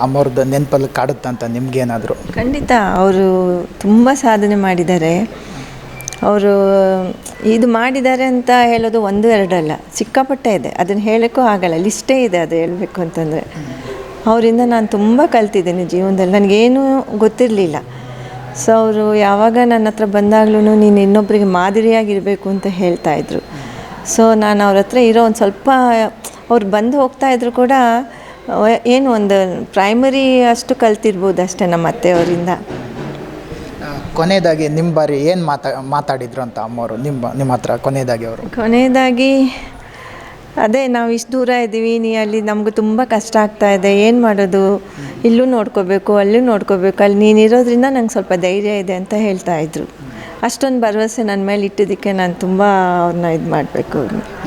ಅಮ್ಮವ್ರದ್ದು ನೆನಪಲ್ಲಿ ಕಾಡುತ್ತಂತ ನಿಮ್ಗೇನಾದರೂ? ಖಂಡಿತ ಅವರು ತುಂಬ ಸಾಧನೆ ಮಾಡಿದ್ದಾರೆ. ಅವರು ಇದು ಮಾಡಿದ್ದಾರೆ ಅಂತ ಹೇಳೋದು ಒಂದು ಎರಡಲ್ಲ, ಸಿಕ್ಕಾಪಟ್ಟೆ ಇದೆ. ಅದನ್ನು ಹೇಳೋಕ್ಕೂ ಆಗಲ್ಲ, ಲಿಸ್ಟೇ ಇದೆ ಅದು ಹೇಳಬೇಕು ಅಂತಂದರೆ. ಅವರಿಂದ ನಾನು ತುಂಬ ಕಲ್ತಿದ್ದೀನಿ ಜೀವನದಲ್ಲಿ, ನನಗೇನೂ ಗೊತ್ತಿರಲಿಲ್ಲ. ಸೊ ಅವರು ಯಾವಾಗ ನನ್ನ ಹತ್ರ ಬಂದಾಗ್ಲೂ ನೀನು ಇನ್ನೊಬ್ಬರಿಗೆ ಮಾದರಿಯಾಗಿರಬೇಕು ಅಂತ ಹೇಳ್ತಾಯಿದ್ರು. ಸೊ ನಾನು ಅವ್ರ ಹತ್ರ ಇರೋ ಒಂದು ಸ್ವಲ್ಪ, ಅವ್ರು ಬಂದು ಹೋಗ್ತಾಯಿದ್ರು ಕೂಡ ಏನು ಒಂದು ಪ್ರೈಮರಿ ಅಷ್ಟು ಕಲ್ತಿರ್ಬೋದು ಅಷ್ಟೇ ನಮ್ಮ ಅತ್ತೆಯವರಿಂದ. ಕೊನೆಯದಾಗಿ ನಿಮ್ಮ ಬಾರಿ ಏನು ಮಾತಾಡಿದ್ರು ಅಂತ ಅಮ್ಮವರು ನಿಮ್ಮ ಹತ್ರ ಕೊನೆಯದಾಗಿ ಅದೇ, ನಾವು ಇಷ್ಟು ದೂರ ಇದ್ದೀವಿ, ಅಲ್ಲಿ ನಮಗೂ ತುಂಬ ಕಷ್ಟ ಆಗ್ತಾಯಿದೆ, ಏನು ಮಾಡೋದು, ಇಲ್ಲೂ ನೋಡ್ಕೋಬೇಕು ಅಲ್ಲೂ ನೋಡ್ಕೋಬೇಕು, ಅಲ್ಲಿ ನೀನಿರೋದ್ರಿಂದ ನಂಗೆ ಸ್ವಲ್ಪ ಧೈರ್ಯ ಇದೆ ಅಂತ ಹೇಳ್ತಾಯಿದ್ರು. ಅಷ್ಟೊಂದು ಭರವಸೆ ನನ್ನ ಮೇಲೆ ಇಟ್ಟಿದ್ದಕ್ಕೆ ನಾನು ತುಂಬ ಅವ್ರನ್ನ ಇದು ಮಾಡಬೇಕು.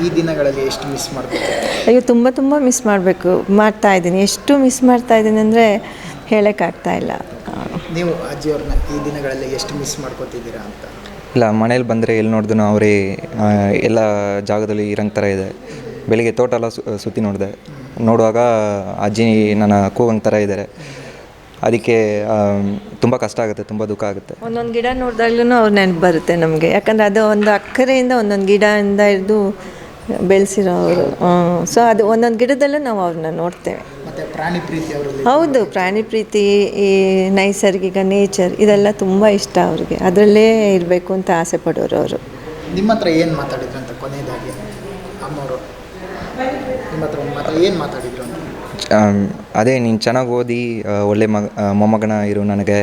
ಈ ದಿನಗಳಲ್ಲಿ ಎಷ್ಟು ಮಿಸ್ ಮಾಡಬೇಕು? ಅಯ್ಯೋ ತುಂಬ ಮಿಸ್ ಮಾಡ್ತಾಯಿದ್ದೀನಿ. ಎಷ್ಟು ಮಿಸ್ ಮಾಡ್ತಾಯಿದ್ದೀನಿ ಅಂದರೆ ಹೇಳೋಕ್ಕಾಗ್ತಾಯಿಲ್ಲ. ನೀವು ಅಜ್ಜಿಯವ್ರನ್ನ ಈ ದಿನಗಳಲ್ಲಿ ಎಷ್ಟು ಮಿಸ್ ಮಾಡ್ಕೋತಿದ್ದೀರಾ ಅಂತ? ಇಲ್ಲ, ಮನೇಲಿ ಬಂದರೆ ಎಲ್ಲಿ ನೋಡಿದ್ರು ಅವರೇ ಎಲ್ಲ ಜಾಗದಲ್ಲಿ ಇರೋಂಗೆ ಥರ ಇದೆ. ಬೆಳಿಗ್ಗೆ ತೋಟ ಎಲ್ಲ ಸುತ್ತಿ ನೋಡುವಾಗ ಅಜ್ಜಿ ನನ್ನ ಕೂಗಂಗೆ ಥರ ಇದ್ದಾರೆ. ಅದಕ್ಕೆ ತುಂಬ ಕಷ್ಟ ಆಗುತ್ತೆ, ತುಂಬ ದುಃಖ ಆಗುತ್ತೆ. ಒಂದೊಂದು ಗಿಡ ನೋಡಿದಾಗ್ಲೂ ಅವ್ರು ನೆನಪು ಬರುತ್ತೆ ನಮಗೆ. ಯಾಕಂದರೆ ಅದು ಒಂದು ಅಕ್ಕರೆಯಿಂದ ಒಂದೊಂದು ಗಿಡದಿಂದ ಹಿಡಿದು ಬೆಳೆಸಿರೋರು. ಸೊ ಅದು ಒಂದೊಂದು ಗಿಡದಲ್ಲೂ ನಾವು ಅವ್ರನ್ನ ನೋಡ್ತೇವೆ. ಮತ್ತು ಪ್ರಾಣಿ ಪ್ರೀತಿ ಅವರಲ್ಲಿ? ಹೌದು, ಪ್ರಾಣಿ ಪ್ರೀತಿ, ಈ ನೈಸರ್ಗಿಕ ನೇಚರ್ ಇದೆಲ್ಲ ತುಂಬ ಇಷ್ಟ ಅವ್ರಿಗೆ. ಅದರಲ್ಲೇ ಇರಬೇಕು ಅಂತ ಆಸೆ ಪಡೋರು ಅವರು. ನಿಮ್ಮ ಹತ್ರ ಏನು ಮಾತಾಡಿದ್ರು ಅಂತ ಕೊನೆಯದಾಗಿ ಅಮ್ಮವರು ನಿಮ್ಮ ಹತ್ರ ಏನು ಮಾತಾಡಿದ್ರು ಅಂತ? ಅದೇ, ನೀನು ಚೆನ್ನಾಗಿ ಓದಿ ಒಳ್ಳೆ ಮೊಮ್ಮಗನ ಇರು, ನನಗೆ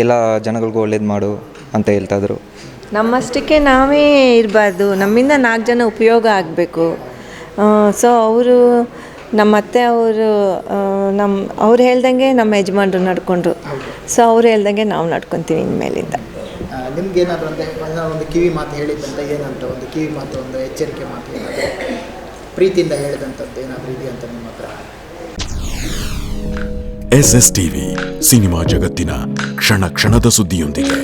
ಎಲ್ಲ ಜನಗಳಿಗೂ ಒಳ್ಳೇದು ಮಾಡು ಅಂತ ಹೇಳ್ತಾಯಿದ್ರು. ನಮ್ಮಷ್ಟಕ್ಕೆ ನಾವೇ ಇರಬಾರ್ದು, ನಮ್ಮಿಂದ 4 ಜನ ಉಪಯೋಗ ಆಗಬೇಕು. ಸೊ ಅವರು ನಮ್ಮ ಅತ್ತೆ ಅವರು ಅವ್ರು ಹೇಳ್ದಂಗೆ ನಮ್ಮ ಯಜಮಾನ್ರು ನಡ್ಕೊಂಡ್ರು. ಸೊ ಅವ್ರು ಹೇಳ್ದಂಗೆ ನಾವು ನಡ್ಕೊತೀವಿ ಇನ್ಮೇಲಿಂದ. ನಿಮ್ಗೇನಾದರೂ ಒಂದು ಕಿವಿ ಮಾತು ಹೇಳಿದ್ದಂತ ಏನಂತ, ಒಂದು ಕಿವಿ ಮಾತು, ಒಂದು ಎಚ್ಚರಿಕೆ ಮಾತು ಏನಾದರೂ ಪ್ರೀತಿಯಿಂದ ಹೇಳಿದಂಥದ್ದು ಏನಾದರೂ ಇದೆಯಂತ ನಿಮ್ಮ ಹತ್ರ? SSTV ಸಿನಿಮಾ ಜಗತ್ತಿನ ಕ್ಷಣ ಕ್ಷಣದ ಸುದ್ದಿಯೊಂದಿಗೆ.